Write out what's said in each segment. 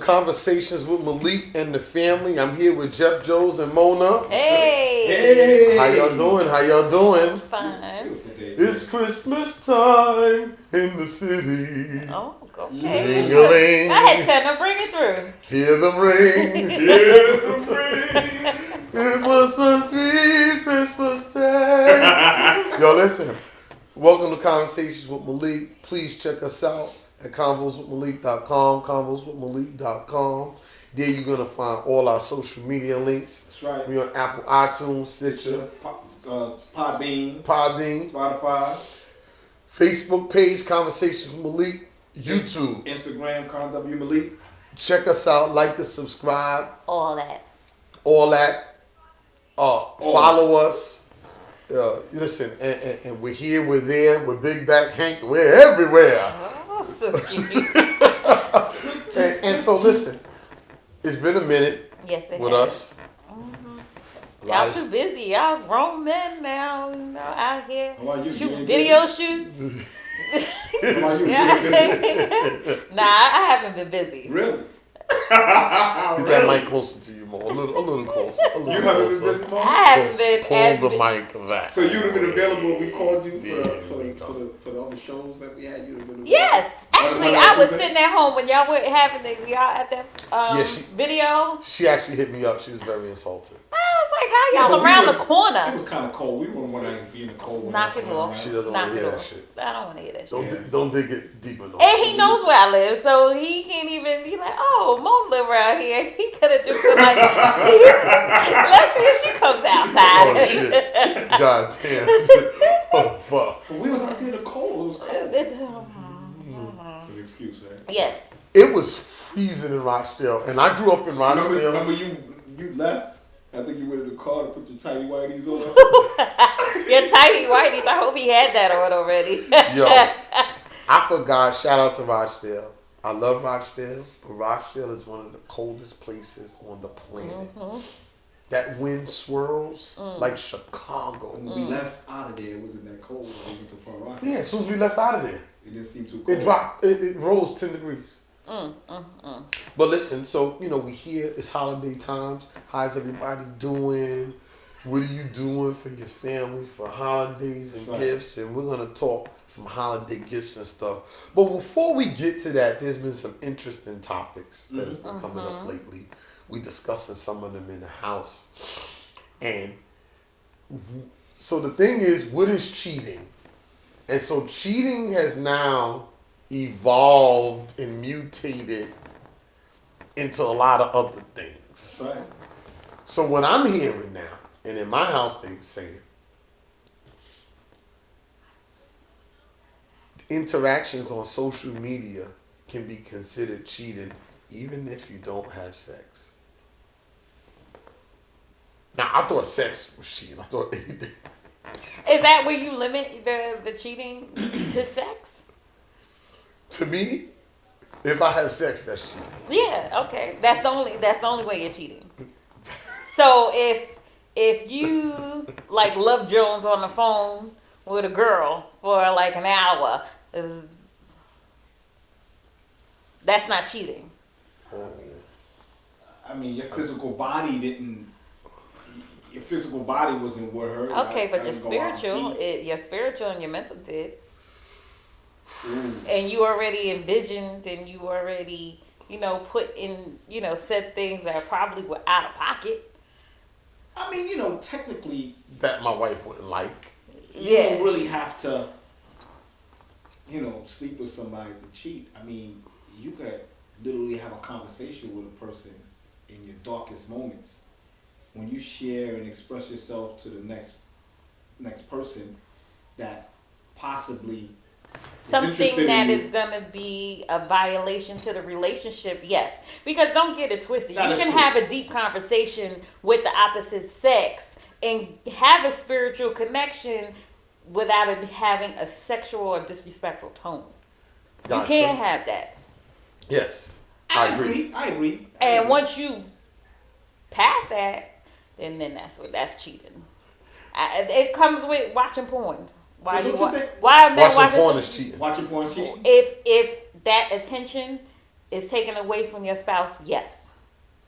Conversations with Malik and the family. I'm here with Jeff Joes and Mona. Hey. How y'all doing? How y'all doing? Fine. It's Christmas time in the city. Oh, okay. Ring-a-ling. Go ahead, Tanner. Bring it through. Hear them ring. Hear them ring. It was supposed to be Christmas Day. Yo, listen. Welcome to Conversations with Malik. Please check us out at convoswithmalik.com, convoswithmalik.com. There you're going to find all our social media links. That's right. We're on Apple, iTunes, Stitcher, Podbean, Spotify, Facebook page, Conversations with Malik, YouTube, Instagram, W Malik. Check us out, like and subscribe. All that. Follow us. Listen, and we're here, we're there, we're Big Back Hank, we're everywhere. Oh, so cute. and so listen, it's been a minute Yes, it with has. us. Mm-hmm. Y'all too busy. Y'all grown men now, out here How are you? shooting video shoots. How are you? Nah, I haven't been busy. Really? Get that mic closer to you more, a little closer. You haven't been busy, Mom? I haven't been as Pull the mic back. So you'd have been available if we called you for the other shows that we had? You'd have been available? Yes, actually, I was sitting at home when y'all were having y'all at that video. She actually hit me up. She was very insulted. I was like, how y'all around the corner? It was kind of cold. We wouldn't want to be in the cold. Knock it off. She doesn't want to hear that shit. I don't want to hear that shit. Don't dig it deep enough. And he knows where I live, so he can't even be like, oh, Mom live around here. He could have just been like, let's see if she comes outside. Oh shit! God damn! Oh fuck! But we was out there in the cold. It was cold. It's an excuse, man. Yes. It was freezing in Rochdale, and I grew up in Rochdale. Remember you left? I think you went in the car to put your tighty whities on. Your tighty whities. I hope he had that on already. Yo, I forgot. Shout out to Rochdale. I love Rochdale, but Rochdale is one of the coldest places on the planet. Mm-hmm. That wind swirls like Chicago. When we left out of there, it wasn't that cold. We went to Far Rock. Yeah, as soon as we left out of there, it didn't seem too cold. It dropped. It rose 10 degrees. But listen, so we here. It's holiday times. How's everybody doing? What are you doing for your family for holidays and gifts? And we're gonna talk some holiday gifts and stuff. But before we get to that, there's been some interesting topics that has been coming up lately. We discussing some of them in the house. And so the thing is, what is cheating? And so cheating has now evolved and mutated into a lot of other things. Right. So what I'm hearing now, and in my house they were saying, interactions on social media can be considered cheating even if you don't have sex. Now, I thought sex was cheating. I thought anything. Is that where you limit the cheating to sex? To me, if I have sex, that's cheating. Yeah, okay. That's the only way you're cheating. So if you like Love Jones on the phone with a girl for like an hour, that's not cheating. I mean, your physical body wasn't with her. Okay, but your spiritual and your mental did. Ooh. And you already envisioned and you already, put in, said things that probably were out of pocket. I mean, technically. That my wife wouldn't like. You don't really have to, sleep with somebody to cheat. I mean, you could literally have a conversation with a person in your darkest moments. When you share and express yourself to the next person that possibly something that is going to be a violation to the relationship, yes. Because don't get it twisted. You can have a deep conversation with the opposite sex and have a spiritual connection without it having a sexual or disrespectful tone. Gotcha. You can have that. Yes. I agree. And once you pass that, then that's cheating. It comes with watching porn. Why are men watching porn is cheating? Watching porn is cheating. If that attention is taken away from your spouse, yes.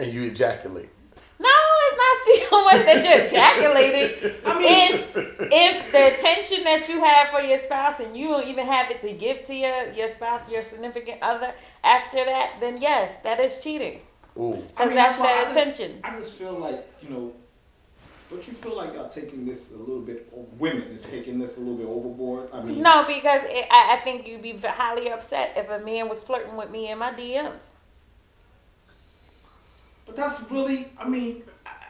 And you ejaculate. No, it's not so much that you're ejaculating. I mean, if the attention that you have for your spouse and you don't even have it to give to your spouse, your significant other, after that, then yes, that is cheating. Ooh. Because that's their attention. I just feel like, don't you feel like y'all taking this a little bit, or women is taking this a little bit overboard? I mean, no, because I think you'd be highly upset if a man was flirting with me in my DMs. But that's really, I mean.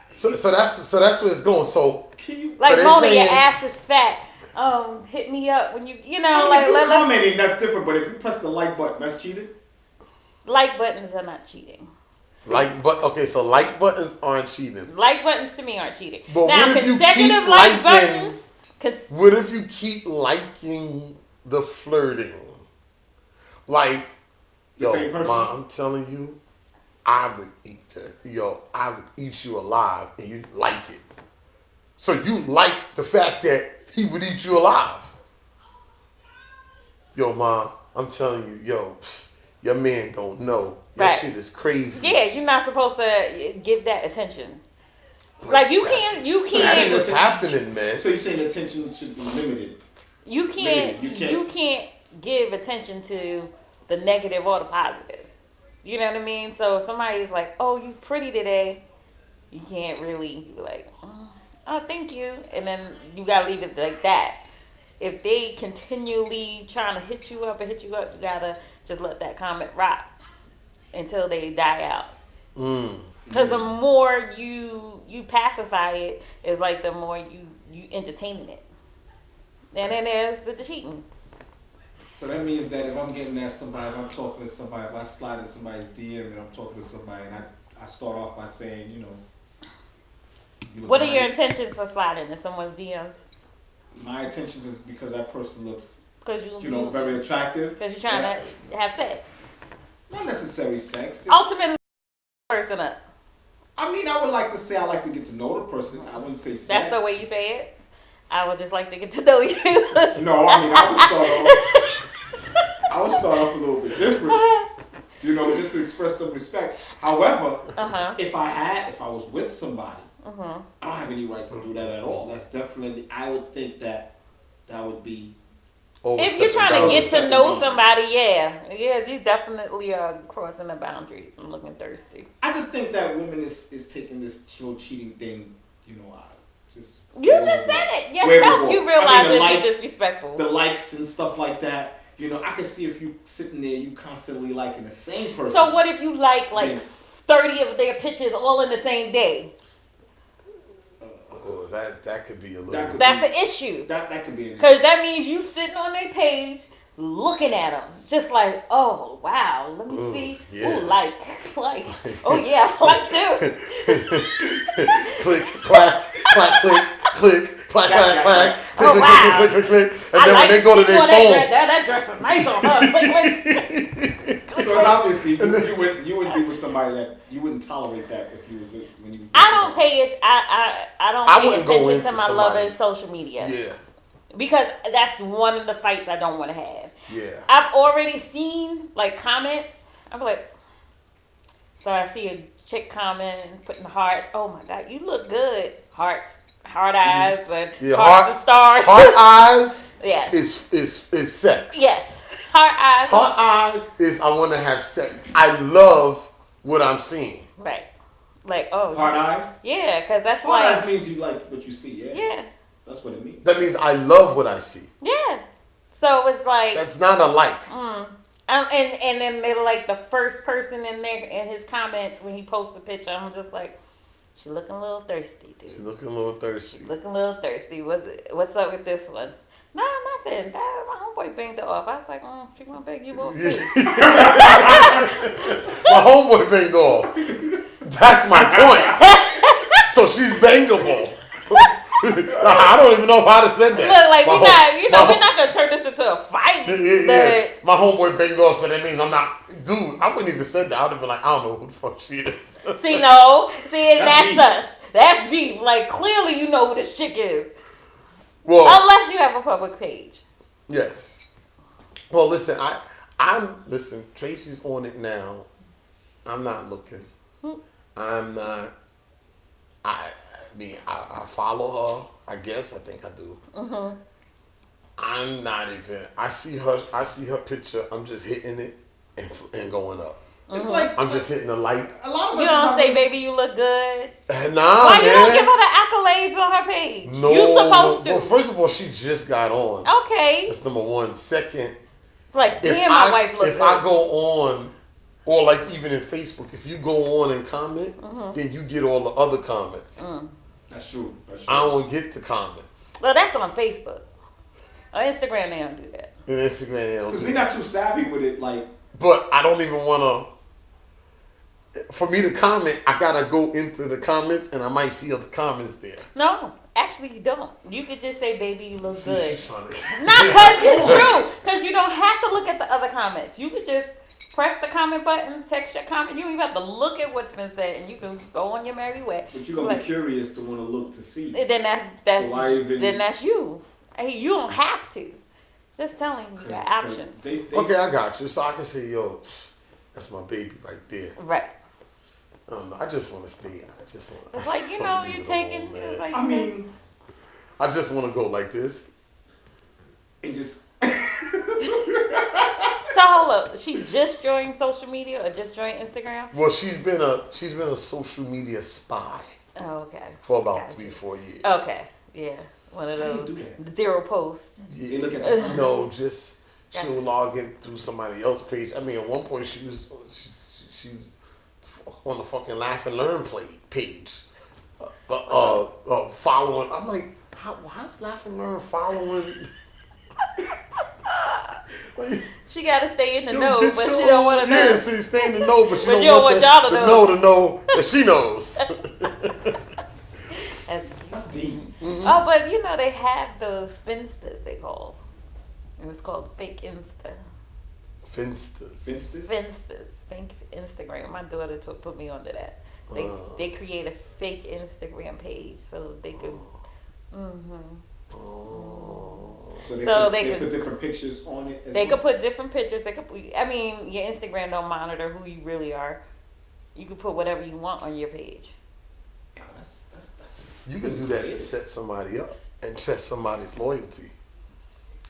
So that's where it's going. So can you like Mona, your ass is fat. Hit me up when you like. If you're commenting, that's different. But if you press the like button, that's cheating. Like buttons are not cheating. So like buttons aren't cheating. Like buttons to me aren't cheating. But now what if you consecutive like buttons. What if you keep liking the flirting? Like, yo, Mom, I'm telling you, I would eat her. Yo, I would eat you alive, and you like it. So you like the fact that he would eat you alive. Yo, Mom, I'm telling you, yo, your man don't know. That shit is crazy. Yeah, you're not supposed to give that attention. Like you can't. That's what's happening, man. So you're saying attention should be limited. You can't give attention to the negative or the positive. You know what I mean? So if somebody's like, "Oh, you pretty today," you can't really be like, "Oh, thank you," and then you gotta leave it like that. If they continually trying to hit you up, you gotta just let that comment rock until they die out. Because the more you pacify it, is like the more you entertain it. And then there's the cheating. So that means that if I'm getting at somebody, if I'm talking to somebody, if I slide in somebody's DM and I'm talking to somebody and I start off by saying, you what are your intentions for sliding in someone's DMs? My intentions is because that person looks, very attractive. Because you're trying to have sex. Not necessarily sex. Ultimately, person up. I mean, I would like to say I like to get to know the person. I wouldn't say sex. That's the way you say it? I would just like to get to know you. No, I mean, I would start off a little bit different. Just to express some respect. However, if I was with somebody, I don't have any right to do that at all. That's definitely, I would think that would be. If you're trying to get to know somebody, yeah, you definitely are crossing the boundaries and looking thirsty. I just think that women is taking this cheating thing, just. You just said it yourself. You realize it's disrespectful. The likes and stuff like that. I can see if you sitting there, you constantly liking the same person. So what if you like 30 of their pictures all in the same day? That could be a little. That's an issue. That could be an issue. Because that means you sitting on their page, looking at them, just like, oh wow, let me see. Yeah. Ooh, like, oh yeah, I like this. Click, clack, clack, click, clack, clack, clack. Click. And then when they go to their phone, that dress is nice on her. So it's obviously you wouldn't be with somebody that you wouldn't tolerate that if you was with when you. I don't pay it. I don't pay attention to my lover's social media. Yeah. Because that's one of the fights I don't want to have. Yeah. I've already seen comments. I'm like, so I see a chick comment putting hearts. Oh my God, you look good. Hearts. Heart eyes and hearts and stars. Heart eyes yeah. is sex. Yes. Heart eyes. Heart eyes is I want to have sex. I love what I'm seeing. Right. Like, oh. Heart eyes? Yeah, because that's heart eyes means you like what you see, yeah? Yeah. That's what it means. That means I love what I see. Yeah. So it's like. That's not a like. And then they're like the first person in there in his comments when he posts a picture, I'm just like, she's looking a little thirsty, dude. She's looking a little thirsty. What's up with this one? No, nothing. My homeboy banged her off. I was like, she gonna bang you both too. My homeboy banged off. That's my point. So she's bangable. I don't even know how to say that. Look, like we're not gonna turn this into a fight. Yeah. My homeboy banged off, so that means I'm not. Dude, I wouldn't even say that. I'd have been like, I don't know who the fuck she is. That's us. That's beef. Like clearly, you know who this chick is. Well, unless you have a public page. Yes. Well, listen, Listen, Tracy's on it now. I'm not looking. I'm not. I mean, I follow her. I guess. I think I do. I'm not even. I see her picture. I'm just hitting it and going up. It's like I'm just hitting the like. A lot of us you don't say, "Baby, you look good." Nah, why man. you don't give her the accolades on her page? No, you supposed to. Well, first of all, she just got on. Okay. That's number one. Second, like damn, my wife looks good. If I go on, or like even in Facebook, if you go on and comment, then you get all the other comments. That's true. I don't get the comments. Well, that's on Facebook. On Instagram, they don't do that. On Instagram, they don't. Because we're not too savvy with it, like. But I don't even want to. For me to comment, I gotta go into the comments, and I might see other comments there. No, actually, you don't. You could just say, "Baby, you look good." Not because it's true. Because you don't have to look at the other comments. You could just press the comment button, text your comment. You don't even have to look at what's been said, and you can go on your merry way. But you're gonna be curious to want to look to see. Then that's you. Hey, you don't have to. Just telling you got options. Okay, I got you. So I can say, yo, that's my baby right there. Right. I don't know. I just want to stay. It's like, you know, you're taking. Like, I mean, I just want to go like this. And just. So hold up. She just joined social media or just joined Instagram? Well, she's been a social media spy. Oh, okay. For about 3-4 years. Okay. Yeah. One of those zero posts. Yeah. Look at that. No, just she'll log in through somebody else's page. I mean, at one point she was on the fucking Laugh and Learn page, following. I'm like, how's Laugh and Learn following? Like, she got to stay in the know, but she don't want to know. Yeah, see, stay in the know, but she but don't want y'all to know that she knows. That's deep. Oh, but you know they have those finstas they call. It was called fake Insta. Finstas. Fake Instagram. My daughter put me onto that. They create a fake Instagram page so they could. So they could put different pictures on it. They could put different pictures. I mean, your Instagram don't monitor who you really are. You can put whatever you want on your page. Yeah, that's. You can do that to set somebody up and test somebody's loyalty.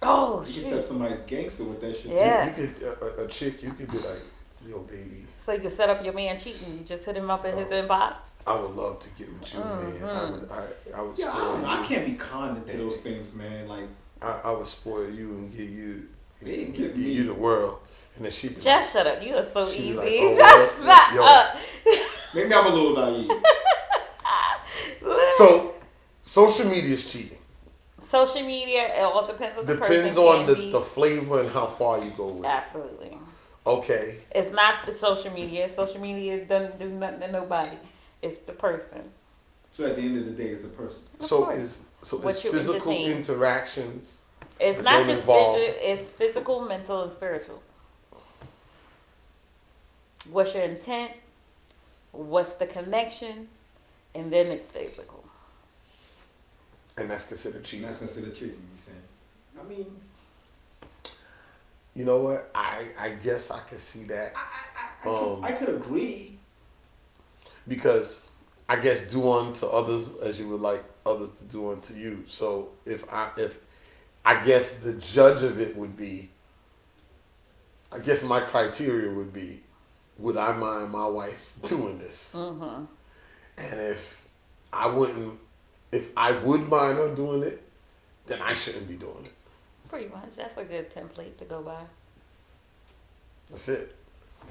Oh, you can test somebody's gangster with that shit. Yeah. You could a chick. You could be like, yo, baby. So you can set up your man cheating. You just hit him up in his inbox. I would love to get with you, man. I would spoil you. I can't be conned to those things, man. Like I would spoil you and give you give you the world, and then she be Jeff, like, shut up. You are so easy. Like, oh, Just up. Maybe I'm a little naive. So, social media is cheating. Social media, it all depends on the person. Depends on the flavor and how far you go with it. Absolutely. Okay. It's not the social media. Social media doesn't do nothing to nobody. It's the person. So at the end of the day, it's the person. So it's physical interactions. It's not just physical. It's physical, mental, and spiritual. What's your intent? What's the connection? And then it's physical. And that's considered cheating. That's considered cheating, you saying? I mean, you know what? I guess I can see that. I could agree. Because I guess do unto others as you would like others to do unto you. So if I guess the judge of it would be, I guess my criteria would be, would I mind my wife doing this? Mm-hmm. And if I would mind her doing it, then I shouldn't be doing it. Pretty much. That's a good template to go by. That's it.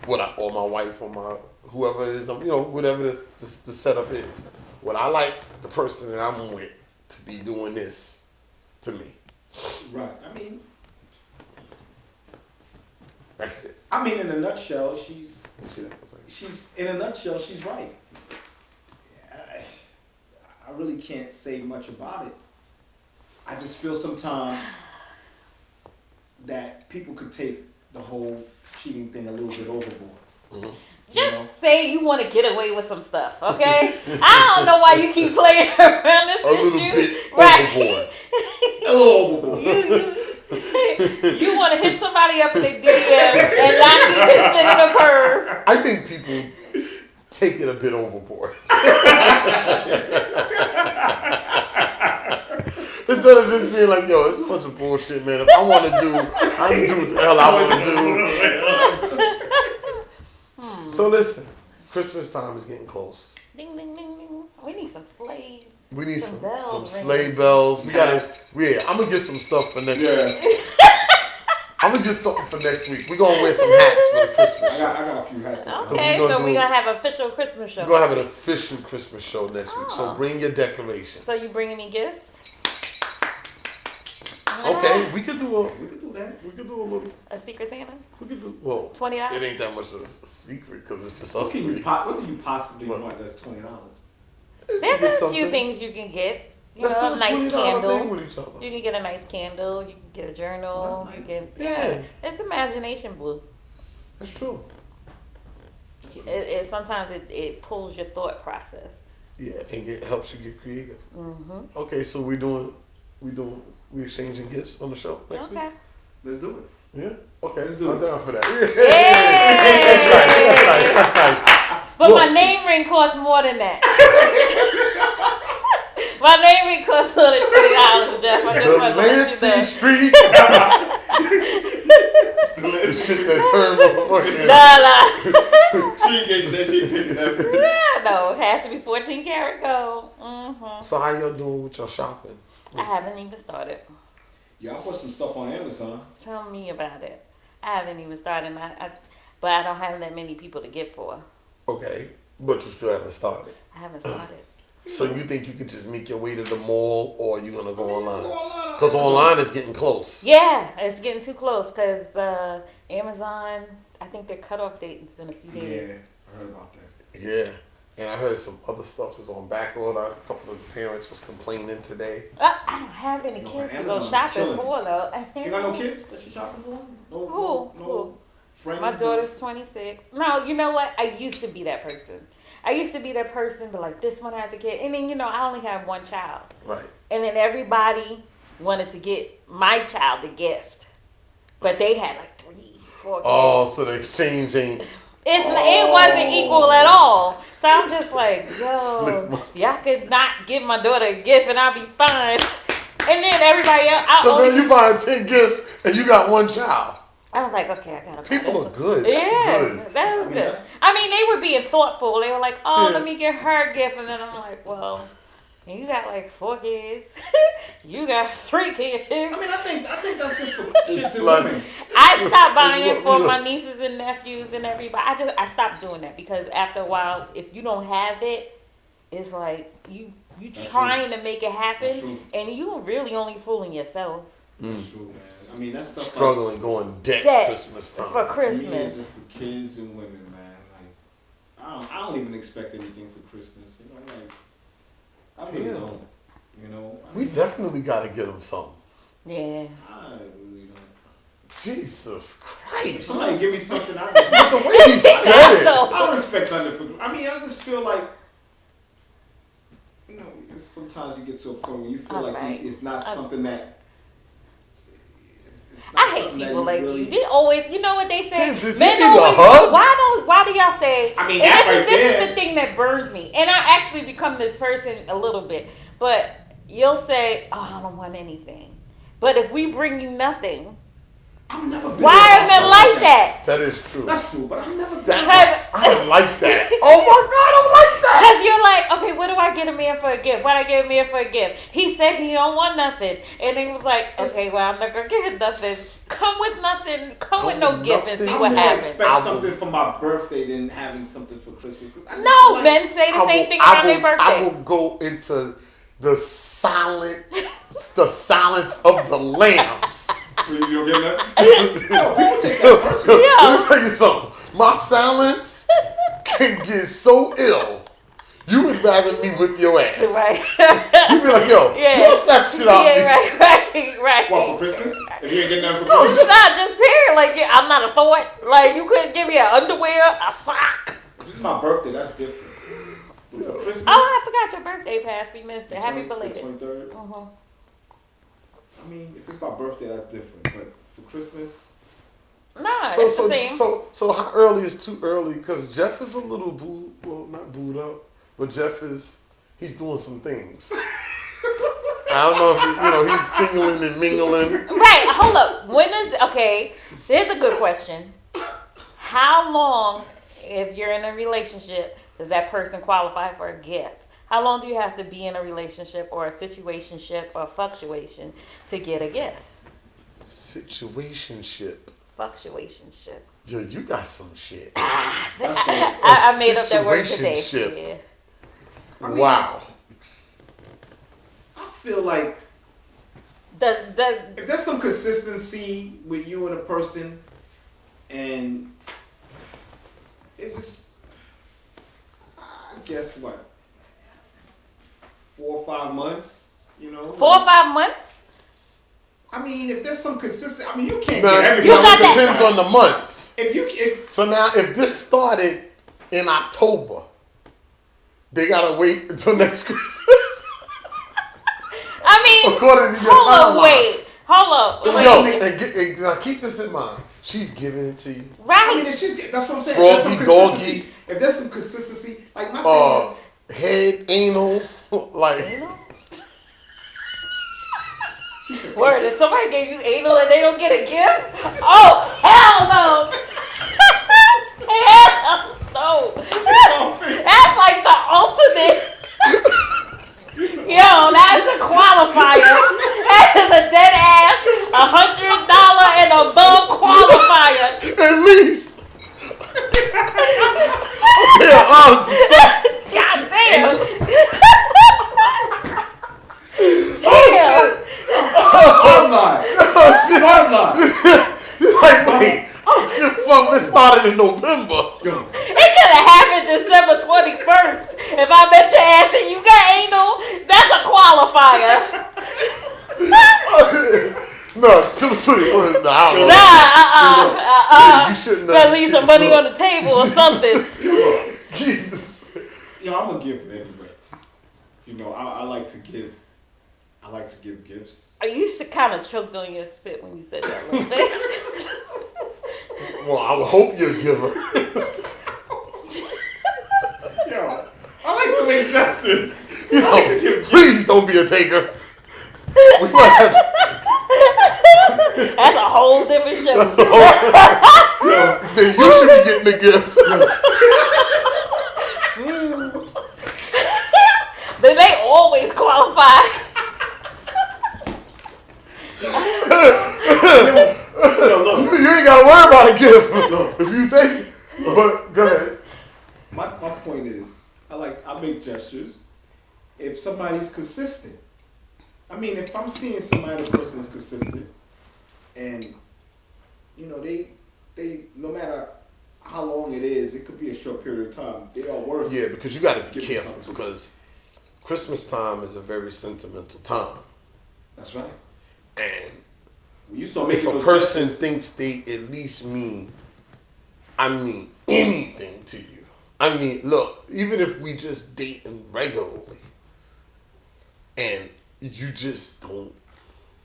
Or my wife or my whoever it is, whatever the setup is. Would I like the person that I'm with to be doing this to me? Right. I mean, that's it. I mean, in a nutshell, she's right. I really can't say much about it. I just feel sometimes that people could take the whole cheating thing a little bit overboard. Mm-hmm. Just say you want to get away with some stuff, okay? I don't know why you keep playing around this issue. A little bit right. overboard. A little overboard. You want to hit somebody up in the DM and not be considered a perv. I think people take it a bit overboard. Instead of just being like, yo, it's a bunch of bullshit, man. If I want to do, I can do what the hell I want to do. So listen, Christmas time is getting close. Ding, ding, ding, ding. We need some sleigh. We need some sleigh bells. I'm gonna get some stuff for next week. I'm gonna get something for next week. We're gonna wear some hats for the Christmas show. I got a few hats. Okay, so we're gonna have an official Christmas show. We're gonna have an official Christmas show next week. So bring your decorations. So you bringing me gifts? Okay, we could do that. We could do a little. A Secret Santa? We could do, $20? It ain't that much of a secret because it's just us three. What do you possibly want that's $20? There's a few things you can get. Let's do a nice candle. thing with each other. You can get a nice candle. You can get a journal. That's nice. It's imagination blue. That's true. Sometimes it pulls your thought process. Yeah, and it helps you get creative. Mm-hmm. Okay, so we exchanging gifts on the show next week. Let's do it. Yeah. Okay, let's do it. I'm down for that. That's nice. But my name ring costs more than that. My name ring costs more than $20, Jeff. I just want to let you know. Street. The shit that turned over. Nah. She ain't getting that shit taken that. No, it has to be 14 karat gold. Mm-hmm. So how y'all doing with your shopping? I haven't even started. Yeah, I put some stuff on Amazon. Tell me about it. I haven't even started. But I don't have that many people to get for. Okay, but you still haven't started. I haven't started. So you think you could just make your way to the mall, or are you gonna go online? Because online is getting close. Yeah, it's getting too close. Because Amazon, I think their cutoff date is in a few days. Yeah, I heard about that. Yeah. And I heard some other stuff was on Backorder. A couple of parents was complaining today. I don't have any kids to go shopping for, though. You got no kids that you shopping for? Who? Friends? My daughter's 26. No, you know what? I used to be that person. But like, this one has a kid. And then, I only have one child. Right. And then everybody wanted to get my child a gift. But they had like 3, 4 kids. Oh, so the exchange ain't... It wasn't equal at all. So I'm just like, yo, y'all could not give my daughter a gift and I'll be fine. And then everybody else. Because then you buying 10 gifts and you got one child. I was like, okay, I gotta buy People this are good. That's good. That was good. I mean, they were being thoughtful. They were like, let me get her a gift. And then I'm like, well, you got like 4 kids. You got 3 kids. I mean, I think that's just for kids and women. I stopped buying it for my nieces and nephews and everybody. I stopped doing that because after a while, if you don't have it, it's like you trying to make it happen, and you really only fooling yourself. That's true, man. I mean, that's stuff struggling going debt Christmas time. For Christmas. To me, it's just for kids and women, man. Like, I don't even expect anything for Christmas. Like, I really don't. We definitely got to get them something. Yeah. I really don't. Jesus Christ. Somebody give me something. The way he said it. I don't expect nothing for. I mean, I just feel like, sometimes you get to a point where you feel like it's not something that. I hate people like you. They always, you know what they say? Men always. Why do y'all say? I mean, this is the thing that burns me. And I actually become this person a little bit. But you'll say, "Oh, I don't want anything." But if we bring you nothing, I'm never. Why are men like that? That is true. That's true, but I'm never. I don't like that. Oh my God, I don't like that. Because you're like, okay, what do I get a man for a gift? What I get a man for a gift? He said he don't want nothing, and he was like, okay, well, I'm not gonna get him nothing. Come with nothing. Come with no gift and see what happens. Expect something for my birthday than having something for Christmas. No, men say the same thing around their birthday. I will go into the silence of the lambs. You don't get that? Let me tell you something. My silence can get so ill. You would rather me whip your ass. Right. You be like, yo, you don't slap shit out me. Right. What, for Christmas? If you ain't getting nothing for No, Christmas? it's not just period. Like, I'm not a thought. Like, you couldn't give me an underwear, a sock. This is my birthday. That's different. For Christmas? Oh, I forgot your birthday passed. We missed it. Happy belated. The 23rd? Uh-huh. I mean, if it's my birthday, that's different. But for Christmas, nah, so, it's the same. So how early is too early? Because Jeff is a little not booed up, but he's doing some things. I don't know if he's singling and mingling. Right, hold up. Here's a good question. How long, if you're in a relationship, does that person qualify for a gift? How long do you have to be in a relationship or a situationship or fluctuation to get a gift? Situationship. Fluctuationship. Yo, you got some shit. I made up that word today. Yeah. I mean, wow. I feel like if there's some consistency with you and a person, and it's just, I guess what, 4 or 5 months, 4 or 5 months? I mean, if there's some consistency, I mean, you can't now, get everything. It depends on the months. So now, if this started in October, they gotta wait until next Christmas. I mean, according to your hold up. And now keep this in mind. She's giving it to you. Right. I mean, that's what I'm saying. Froggy, doggy. If there's some consistency, like my thing is, head, anal, like. Anal? Word, if somebody gave you anal and they don't get a gift? Oh, hell no. Hell no. That's like the ultimate. Yo, that's a qualifier. That is a dead ass $100 and above qualifier. At least. God damn. Damn. Bottom line. Like, wait. Your fucking started in November. It could have happened December 21st. If I met your ass and you got anal, that's a qualifier. No, December 21st. Nah, You shouldn't gotta leave some money on the table or something. Jesus. I'm gonna give it anyway. I like to give. I like to give gifts. You should kind of choked on your spit when you said that a little bit. Well, I would hope you're a giver. Yo, I like to make gestures. Please don't be a taker. We might have That's a whole different show. That's a whole Then you should be getting a gift. Then they always qualify. You ain't gotta worry about a gift if you take it. But go ahead. My point is, I make gestures if somebody's consistent. I mean, if I'm seeing somebody, the person is consistent, and they no matter how long it is, it could be a short period of time. They are worth. Yeah, because you got to be careful because Christmas time is a very sentimental time. That's right. And when you start making if a person thinks they at least mean anything to you. I mean, look, even if we just dating regularly, and you just don't.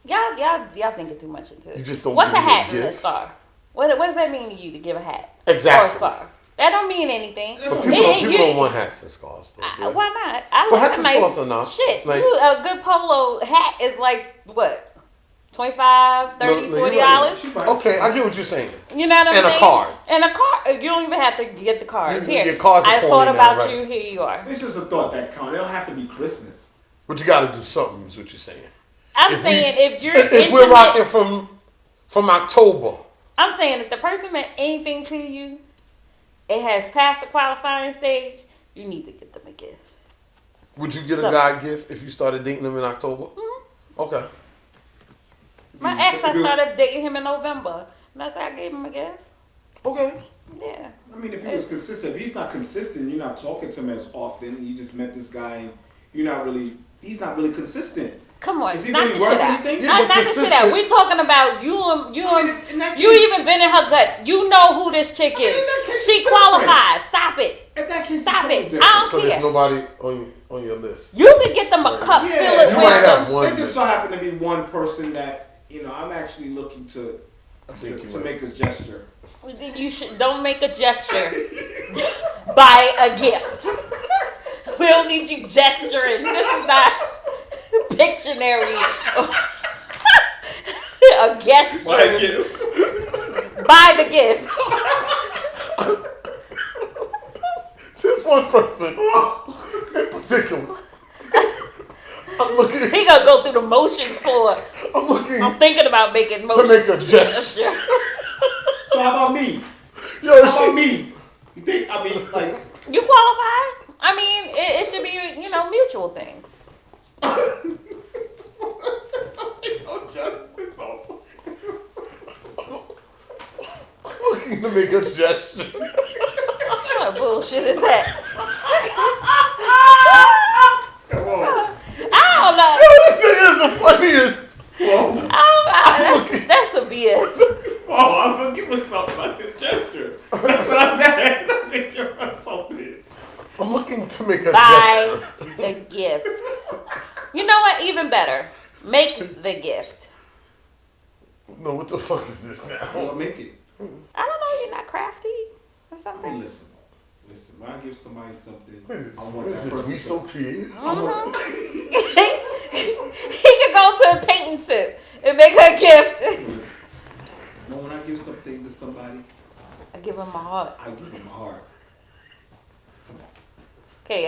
Y'all thinking too much into it. You just don't. What's a hat and a scarf? What does that mean to you to give a hat? Exactly. Or a scarf? That don't mean anything. But people don't want hats and scarves, though. Why not? Hats and scarves are not. Shit, like, a good polo hat is like what? $25, $30, $40. Okay, I get what you're saying. You know what I'm saying? And a card. And a card. You don't even have to get the card. Here, your cards are I thought about now, right? you. Here you are. It's just a thought that counts. It don't have to be Christmas. But you got to do something. Is what you're saying. If we're rocking from October. I'm saying if the person meant anything to you, it has passed the qualifying stage. You need to get them a gift. Would you get a guy a gift if you started dating him in October? Mm-hmm. Okay. My ex, I started dating him in November. And that's how I gave him a gift. Okay. Yeah. I mean, if he was consistent, if he's not consistent, you're not talking to him as often. You just met this guy, and he's not really consistent. Come on, is he really worth anything? Knock the shit out. We're talking about you even been in her guts. You know who this chick is. She qualifies. Stop Stop it. If that kid's Stop totally it. different. I don't So care. there's nobody on your list. You could get them a cup, Yeah, fill it you might with have some. one. There just so happened to be one person that, I'm actually looking to make a gesture. You don't make a gesture. Buy a gift. We don't need you gesturing. This is not Pictionary. A gesture. Buy a gift. Buy the gift. There's one person in particular. I'm looking. He gonna go through the motions for it. I'm thinking about making motions. to make a gesture. So how about me? Yo, How about me? You think? I mean, like. You qualify? I mean, it should be mutual thing. I'm looking to make a gesture. What bullshit is that? Come on. I don't know. Yo, this is the funniest. Whoa. That's a BS. Oh, I'm gonna give her something. I said gesture. That's what I meant. I'm gonna give her something. I'm looking to make a Buy gesture. the gift. You know what? Even better. Make the gift. No, what the fuck is this now? I'll make it. I don't know. You're not crafty or I something. mean, listen. When I give somebody something, I want What that is this? person We so creative? He could go to a painting sip and make her a gift. Listen, when I give something to somebody, I give him my heart. I give them my heart. Okay,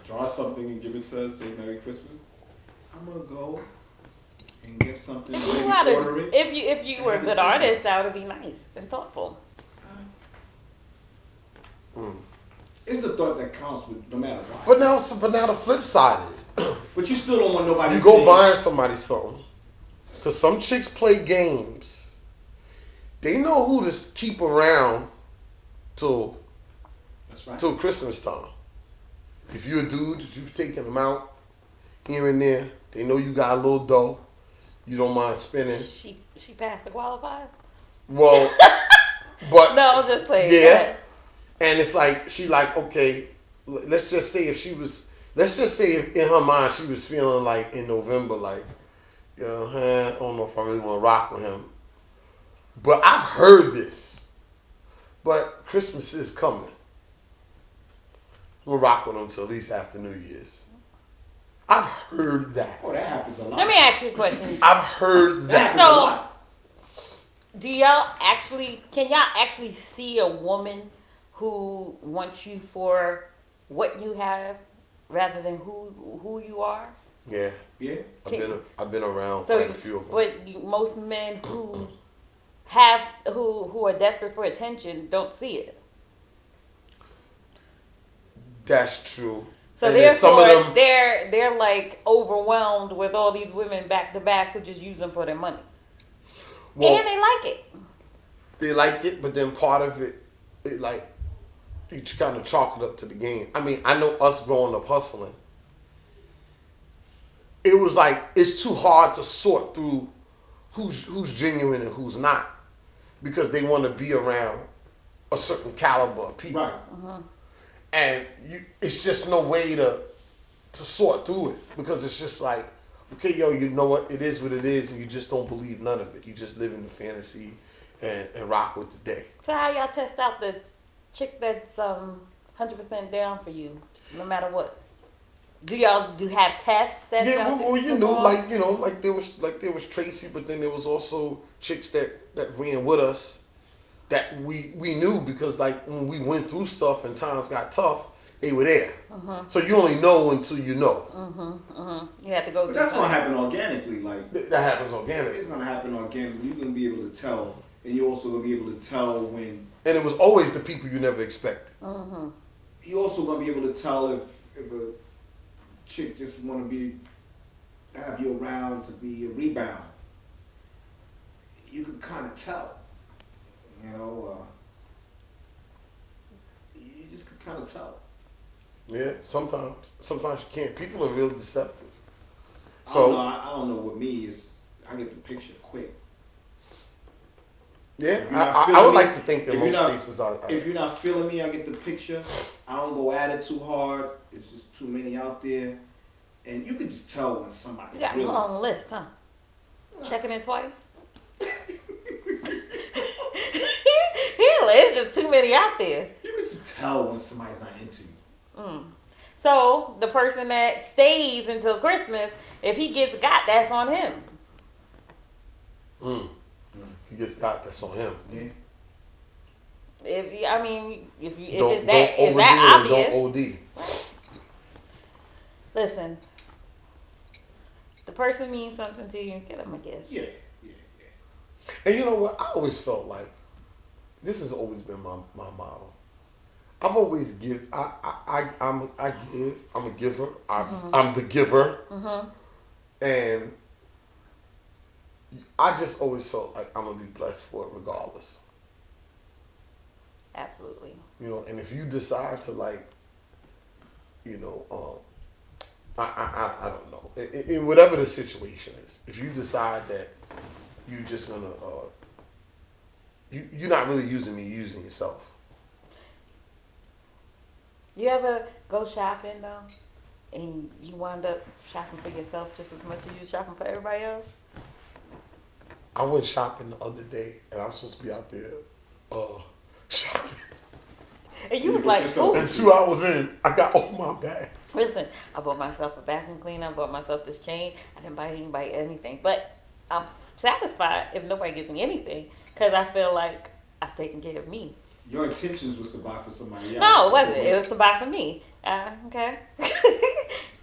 Draw something and give it to her. Say Merry Christmas. I'm gonna go and get something. If Maybe order it. if you were a good artist, that would be nice and thoughtful. It's the thought that counts, no matter what. But now the flip side is, But you still don't want nobody. you go buying somebody something, cause some chicks play games. They know who to keep around till That's right. till Christmas time. If you're a dude that you've taken them out here and there, they know you got a little dough. You don't mind spending. She passed the qualifier. Well, but No, I'm just playing. yeah. And it's like, she like, okay, let's just say if in her mind she was feeling like in November, like, I don't know if I really want to rock with him. But I've heard this. But Christmas is coming. We'll rock with him till at least after New Year's. I've heard that. Oh, that happens a lot. Let me ask you a question. I've heard that. happens a lot. Can y'all actually see a woman who wants you for what you have rather than who you are? Yeah. Yeah. I've been around So, quite a few of them. but most men who are desperate for attention don't see it. That's true. So And then some therefore, of them, they're like overwhelmed with all these women back to back who just use them for their money, well, and they like it. they like it, but then part of it like, you kind of chalk it up to the game. I mean, I know us growing up hustling, it was like, it's too hard to sort through who's genuine and who's not, because they want to be around a certain caliber of people. Right. And it's just no way to sort through it, because it's just like, okay, yo, you know what? It is what it is, and you just don't believe none of it. You just live in the fantasy and rock with the day. So how y'all test out the chick that's 100% down for you, no matter what? Do y'all have tests that? Yeah, y'all well, do? like there was Tracy, but then there was also chicks that ran with us that we knew, because like when we went through stuff and times got tough, they were there. So you only know until you know. You have to go. But that's gonna happen organically. Like That happens organically. it's gonna happen organically. You're gonna be able to tell, and you're also gonna be able to tell when. And it was always the people you never expected. You're also gonna be able to tell if a chick just want to have you around to be a rebound. You can kind of tell. You just can kind of tell. Yeah, sometimes you can't. People are real deceptive. I don't know. I don't know. With me is I get the picture quick. Yeah, I would like to think that most cases are. If you're not feeling me, I get the picture. I don't go at it too hard. It's just too many out there. And you could just tell when somebody. You got a long list, huh? Checking in twice. It's just too many out there. You could just tell when somebody's not into you. So the person that stays until Christmas, if he gets got, that's on him. If he gets got, that's on him. Yeah. If it's that obvious, don't OD. Listen, the person means something to you, get them a gift. Yeah. And you know what? I always felt like this has always been my model. I've always give. I'm a giver. I'm the giver. And I just always felt like I'm gonna be blessed for it regardless. Absolutely. You know, and if you decide to I don't know. In whatever the situation is, if you decide that you're just gonna you're not really using me, you're using yourself. You ever go shopping though, and you wind up shopping for yourself just as much as you shopping for everybody else? I went shopping the other day, and I was supposed to be out there shopping. And you was like, "Ooh." And 2 hours in, I got all my bags. Listen, I bought myself a vacuum cleaner. I bought myself this chain. I didn't buy anybody anything, but I'm satisfied if nobody gives me anything because I feel like I've taken care of me. Your intentions was to buy for somebody else. No, it wasn't. It was to buy for me. Okay.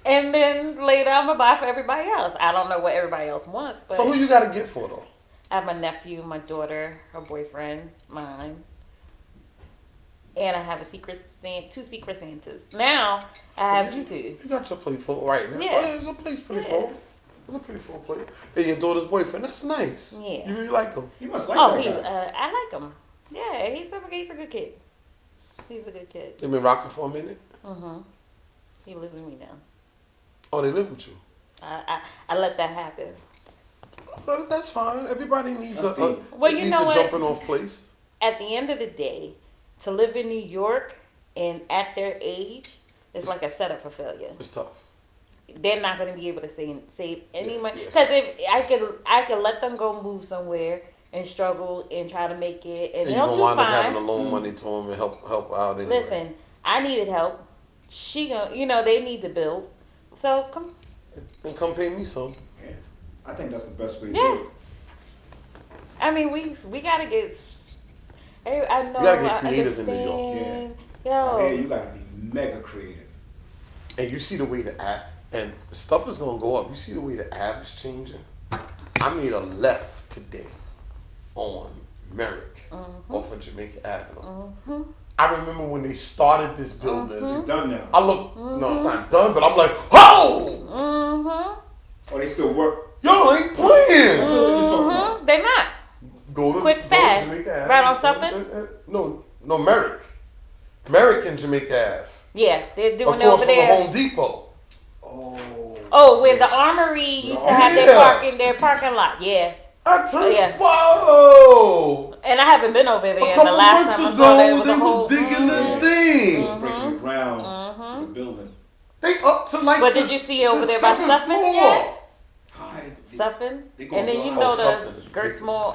And then later I'm gonna buy for everybody else. I don't know what everybody else wants, but so who you got to get for though? I have my nephew, my daughter, her boyfriend, mine. And I have two secret Santas. Now I have you two. You got your plate full right now. Yeah. It's a place pretty full. It's a pretty full plate. And your daughter's boyfriend. That's nice. Yeah. You really like him. You must like that guy. I like him. Yeah, he's a good kid. He's a good kid. They been rocking for a minute. He lives with me now. Oh, they live with you. I let that happen. No, that's fine. Everybody needs a jumping off place. At the end of the day, to live in New York and at their age, it's like a setup for failure. It's tough. They're not going to be able to save any money. Because if I could let them go move somewhere and struggle and try to make it, and they'll do fine. You're going to wind up having to loan money to them and help out anyway. Listen, I needed help. They need to build. So come. And come pay me some. Yeah. I think that's the best way to do it. I mean, we gotta get. I know. You gotta get creative in New York. Yo. You gotta be mega creative. And you see the way the and stuff is gonna go up. You see the way the Ave is changing. I made a left today on Merrick off of Jamaica Avenue. I remember when they started this building. It's done now. I look. No, it's not done. But I'm like, oh. Oh, they still work. Y'all ain't playing. What are you talking about? They're not. Go to fast. Jamaica Ave. Right on Suffolk? No, Merrick. Merrick and Jamaica Ave. Yeah, they're doing it across over there. From the Home Depot. Oh, where the Armory used to have their parking lot. Yeah. I tell you, whoa! And I haven't been over there. A couple months ago, they was digging the thing. Breaking the ground for the building. They up to like But did you see over there by Suffolk yet? Suffolk? And then you know the Gertz Mall,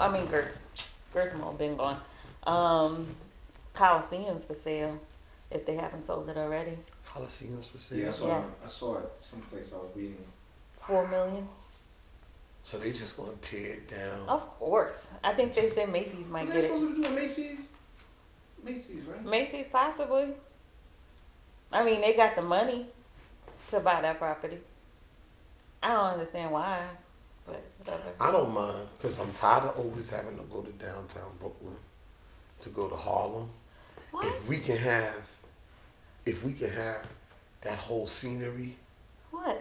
Gertz Mall been gone. Coliseum's for sale, if they haven't sold it already. Coliseum's for sale? Yeah, I saw it someplace I was reading. $4 million. So they just gonna tear it down? Of course. I think they said Macy's might get it. What are they supposed to do at Macy's? Macy's, right? Macy's possibly. I mean, they got the money to buy that property. I don't understand why, but whatever. I don't mind, because I'm tired of always having to go to downtown Brooklyn to go to Harlem. What? If we can have that whole scenery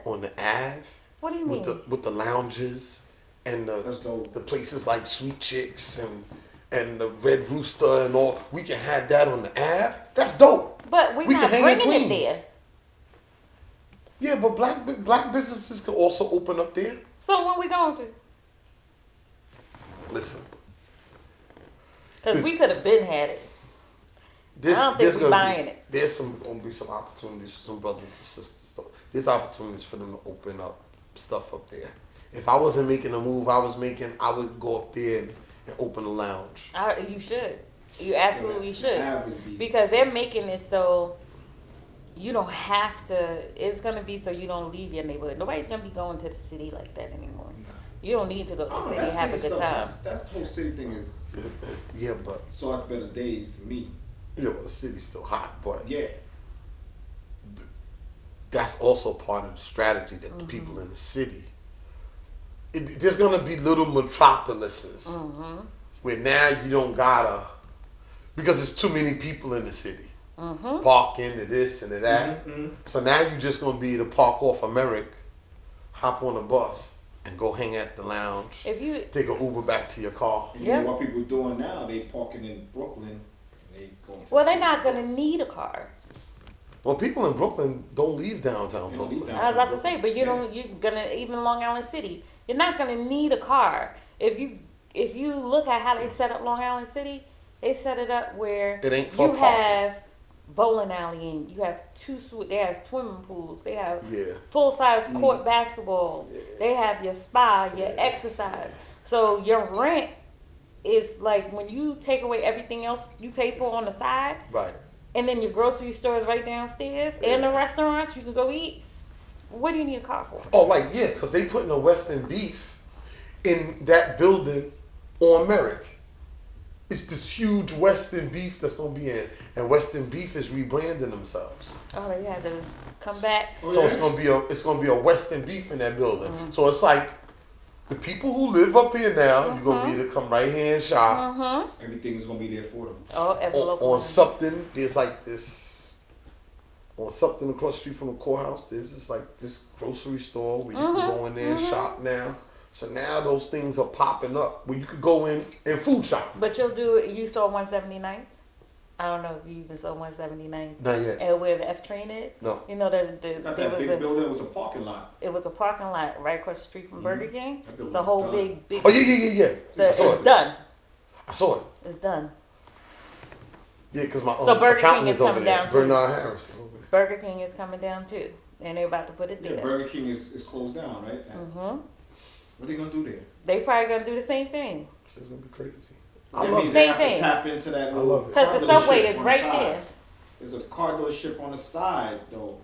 on the Ave. What do you mean? With the lounges and the places like Sweet Chicks and the Red Rooster and all, we can have that on the Ave. That's dope. But we're not bringing it there. Yeah, but black businesses can also open up there. So when we going to? Listen, Because we could have been had it. I don't think we're buying it. There's going to be some opportunities for some brothers and sisters. There's opportunities for them to open up stuff up there. If I wasn't making a move I would go up there and open a lounge. You should. You absolutely should. Because they're making it so you don't have to. It's going to be so you don't leave your neighborhood. Nobody's going to be going to the city like that anymore. No. You don't need to go to the city and have a good time. That's the whole city thing is. Yeah, but. So it's better days to me. Yeah, well, the city's still hot, but. Yeah. That's also part of the strategy that the people in the city. There's going to be little metropolises where now you don't gotta, because there's too many people in the city. Parking to this and to that. So now you're just going to be able to park off of Merrick, hop on a bus, and go hang at the lounge. If you take an Uber back to your car. And you know what people are doing now? They parking in Brooklyn. And they going to they're not going to need a car. Well, people in Brooklyn don't leave downtown Brooklyn. I was about to say, but you're gonna, even Long Island City, you're not gonna need a car. If you look at how they set up Long Island City, they set it up where it ain't for you have bowling alley and you have they have swimming pools, they have full size court basketballs, they have your spa, your exercise. So your rent is like when you take away everything else you pay for on the side. Right. And then your grocery store is right downstairs, and the restaurants you can go eat. What do you need a car for? Oh, because they putting a Western Beef in that building on Merrick. It's this huge Western Beef that's gonna be in, and Western Beef is rebranding themselves. Oh, they had to come back. So it's gonna be a Western Beef in that building. So it's like the people who live up here now, you're gonna be able to come right here and shop. Everything's gonna be there for them. On something, there's like this. On something across the street from the courthouse, there's this grocery store where you can go in there and shop now. So now those things are popping up where you could go in and food shop. But you saw 179? I don't know if you even saw 179. Not yet. And where the F train is? No. You know, that big building. It was a parking lot. It was a parking lot right across the street from Burger King. It's a whole big. Oh, yeah. So it's done. I saw it. It's done. Yeah, because my Burger accountant King is over coming there. down too. Bernard Harris. Burger King is coming down too. And they're about to put it there. Burger King is closed down, right? What are they going to do there? They probably going to do the same thing. This is going to be crazy. I love same thing. To tap into that because the subway is right there. There's a car dealership on the side, though.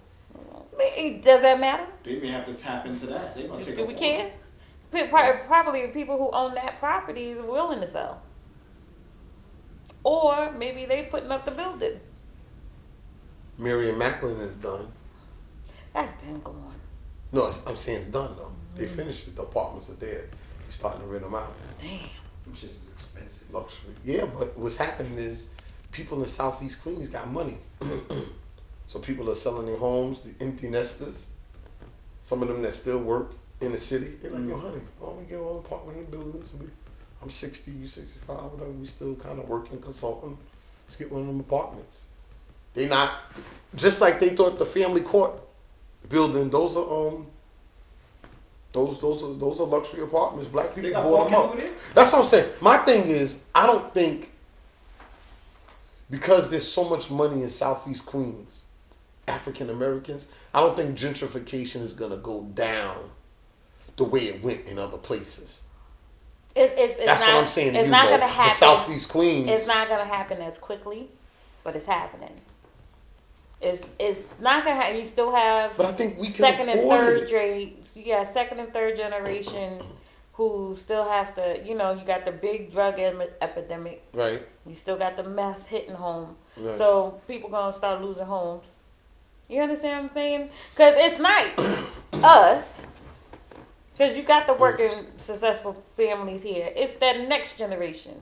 Does that matter? They may have to tap into that. They're gonna take do we care? Probably people who own that property are willing to sell. Or maybe they putting up the building. Miriam Macklin is done. That's been going. No, I'm saying it's done though. They finished it. The apartments are there. They're starting to rent them out. Damn. Them shit is expensive. Luxury. Yeah, but what's happening is people in Southeast Queens got money. So people are selling their homes, the empty nesters. Some of them that still work in the city. They're like, yo, honey, why don't we get all apartment buildings? I'm 60, you 65, whatever. We still kind of working, consulting. Let's get one of them apartments. They not, just like they thought the family court building, those are luxury apartments. Black people bought them up. That's what I'm saying. My thing is, I don't think, because there's so much money in Southeast Queens, African Americans, I don't think gentrification is gonna go down the way it went in other places. That's what I'm saying. It's not gonna happen. The Southeast Queens. It's not gonna happen as quickly, but it's happening. It's not gonna happen. You still have. But I think we can second afford and third generation who still have to. You know, you got the big drug epidemic. Right. You still got the meth hitting home. Right. So people gonna start losing homes. You understand what I'm saying? Because it's not us. Because you got the working, successful families here. It's that next generation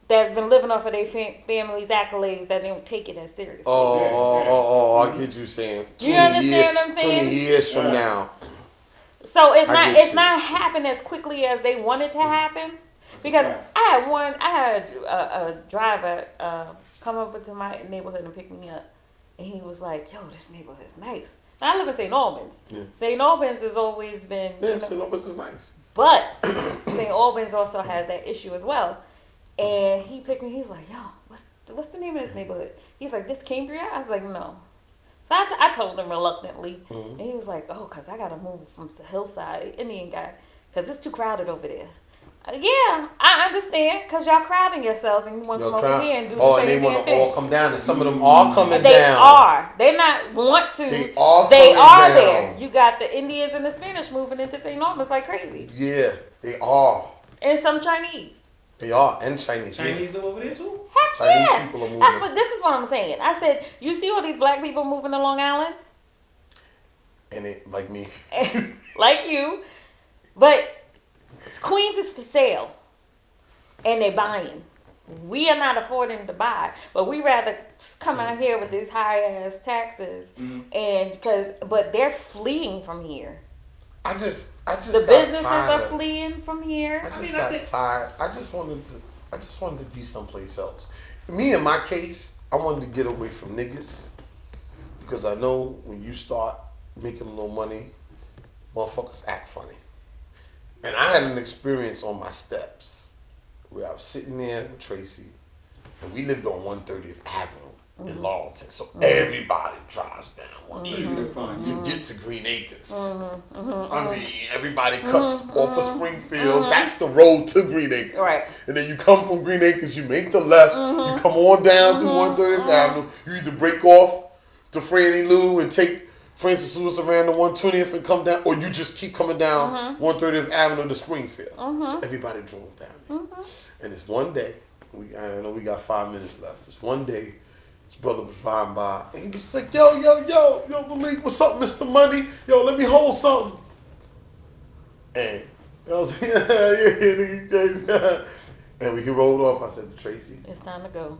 that's been living off of their family's accolades that they don't take it as seriously. I get you saying. You understand what I'm saying? 20 years from now. So it's not happening as quickly as they want it to happen. Because I had a driver come up into my neighborhood and pick me up. And he was like, yo, this neighborhood is nice. I live in St. Albans. Yeah. St. Albans has always been... Yeah, St. Albans is nice. But St. Albans also has that issue as well. And he picked me. He's like, yo, what's the name of this neighborhood? He's like, this Cambria? I was like, no. So I told him reluctantly. And he was like, oh, because I got to move from Hillside, Indian guy, because it's too crowded over there. Yeah, I understand, because y'all crowding yourselves and you want to come over here and do the same thing. Oh, and they want to all come down, and some of them are coming down. They are. They not want to. They are down. There. You got the Indians and the Spanish moving into St. Albans like crazy. Yeah, they are. And some Chinese. They are, and Chinese. Chinese live over there too? Heck Chinese yes. People are moving. This is what I'm saying. I said, you see all these black people moving to Long Island? And it, like me. Like you. But Queens is for sale. And they buying. We are not affording to buy. But we rather come out here with these high ass taxes. But they're fleeing from here. I just the businesses are fleeing from here. I got tired. I just wanted to be someplace else. Me, in my case, I wanted to get away from niggas because I know when you start making a little money, motherfuckers act funny. And I had an experience on my steps where I was sitting there with Tracy, and we lived on 130th Avenue. In Laurelton, so everybody drives down easy to find to get to Green Acres. I mean, everybody cuts off of Springfield. That's the road to Green Acres. Right. And then you come from Green Acres, you make the left, you come on down to 130th Avenue. You either break off to Franny Lou and take Francis Lewis around to 120th and come down, or you just keep coming down 130th Avenue to Springfield. So everybody drove down there. And it's one day, I know we got 5 minutes left. It's one day. His brother was riding by, and he was like, yo, Malik, what's up, Mr. Money? Yo, let me hold something. And I was like, yeah. And when he rolled off, I said to Tracy, it's time to go.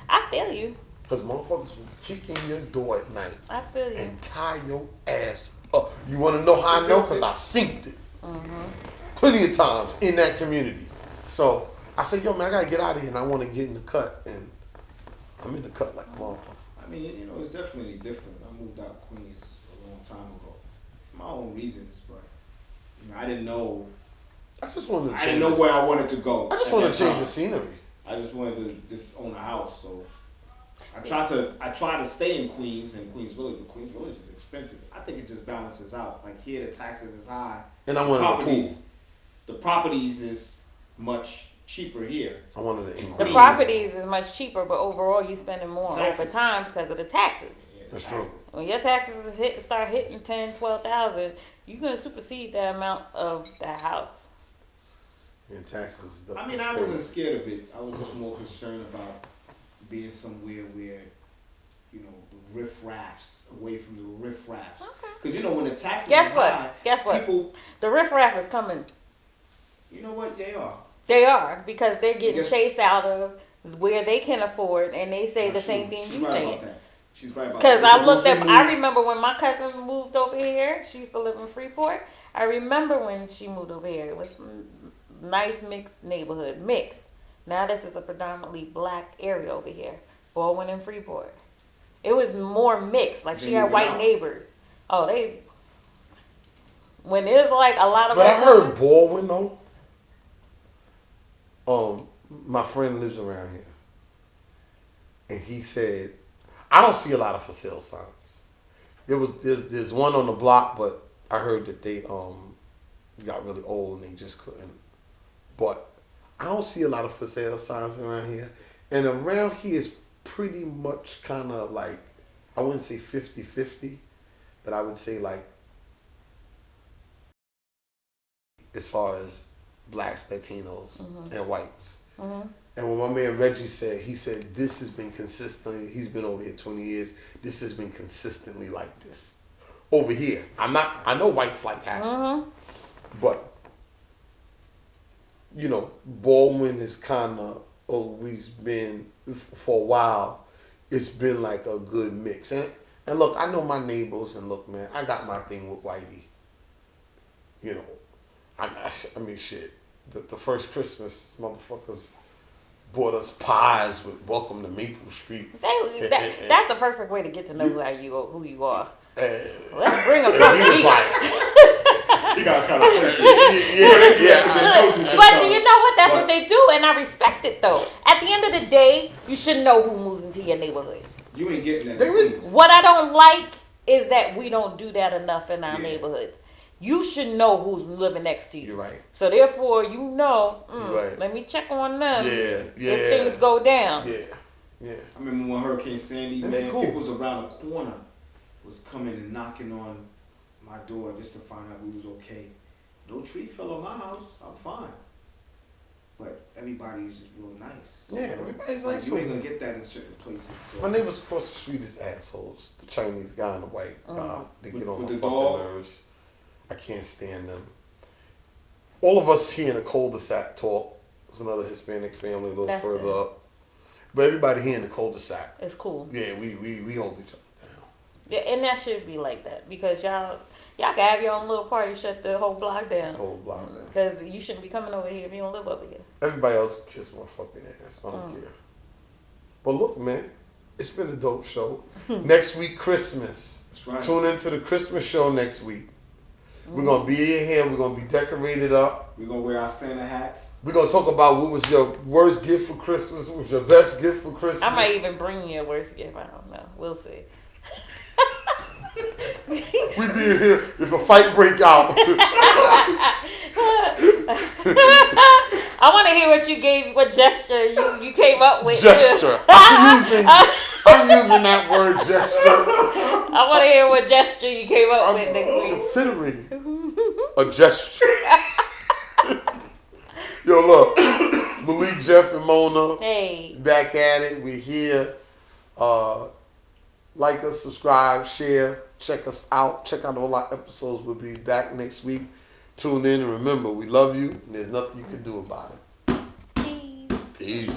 I feel you. Because motherfuckers will kick in your door at night. I feel you. And tie your ass up. You want to know how I know? Because I synced it. Plenty of times in that community. So I said, yo, man, I got to get out of here, and I want to get in the cut. And I'm in the cut like a motherfucker. I mean, it's definitely different. I moved out of Queens a long time ago. For my own reasons, but I didn't know. I just wanted to change. I didn't know where I wanted to go. I just wanted to change the scenery. I just wanted to just own a house. So I tried to stay in Queens and Queens Village, but Queens Village is expensive. I think it just balances out. Like here, the taxes is high. And I wanted a pool. The properties is much cheaper here. I wanted to increase. The properties is much cheaper, but overall you spending more over time because of the taxes. Yeah, that's true. When your taxes start hitting 10, 12,000, you're gonna supersede the amount of that house. And taxes. I mean, I wasn't scared of it. I was just more concerned about being somewhere where, the riffraffs, away from the riffraffs. Because when the taxes are high, Guess what? The riffraff is coming. You know what? They are. They are, because they're getting chased out of where they can afford, and they say the same thing you saying. She's right about that. Because I remember when my cousin moved over here, she used to live in Freeport. I remember when she moved over here. It was a nice mixed neighborhood. Mixed. Now this is a predominantly black area over here. Baldwin and Freeport. It was more mixed. Like she had white neighbors. Oh, when there's like a lot of... But I heard Baldwin though. My friend lives around here, and he said, I don't see a lot of for sale signs. There's one on the block, but I heard that they got really old and they just couldn't. But I don't see a lot of for sale signs around here, and around here is pretty much kind of like, I wouldn't say 50-50, but I would say like, as far as blacks, Latinos, and whites. And when my man Reggie said, he said, this has been consistently, he's been over here 20 years, this has been consistently like this. Over here. I know white flight happens, but, Baldwin has kind of always been, for a while, it's been like a good mix. And look, I know my neighbors, and look, man, I got my thing with Whitey. I mean, shit. The first Christmas, motherfuckers bought us pies with "Welcome to Maple Street." That's the perfect way to get to know who you are. Let's bring them something. She got kind of But you know what? That's what they do, and I respect it though. At the end of the day, you should know who moves into your neighborhood. You ain't getting that. What I don't like is that we don't do that enough in our neighborhoods. You should know who's living next to you. You're right. So therefore, you know, right. Let me check on them. Yeah. If things go down. Yeah. I remember when Hurricane Sandy, man, people was around the corner was coming and knocking on my door just to find out we was okay. No tree fell on my house. I'm fine. But everybody is just real nice. So, everybody's nice. You ain't gonna get that in certain places. So. My neighbors across the street is assholes. The Chinese guy and the white they get on my fucking nerves. I can't stand them. All of us here in the cul-de-sac talk. There's another Hispanic family a little further up. But everybody here in the cul-de-sac. It's cool. Yeah, we hold each other down. Yeah, and that should be like that because y'all can have your own little party, shut the whole block down. Because you shouldn't be coming over here if you don't live over here. Everybody else can kiss my fucking ass. I don't care. But look, man, it's been a dope show. Next week, Christmas. That's right. Tune into the Christmas show next week. We're going to be in here. We're going to be decorated up. We're going to wear our Santa hats. We're going to talk about what was your worst gift for Christmas, what was your best gift for Christmas. I might even bring you a worst gift. I don't know. We'll see. We be in here if a fight break out. I want to hear what gesture you came up with. Gesture. I'm using that word, gesture. I want to hear what gesture you came up with next week. Considering a gesture. Yo, look. Malik, Jeff, and Mona. Hey. Back at it. We're here. Like us, subscribe, share. Check us out. Check out all our episodes. We'll be back next week. Tune in and remember, we love you and there's nothing you can do about it. Peace.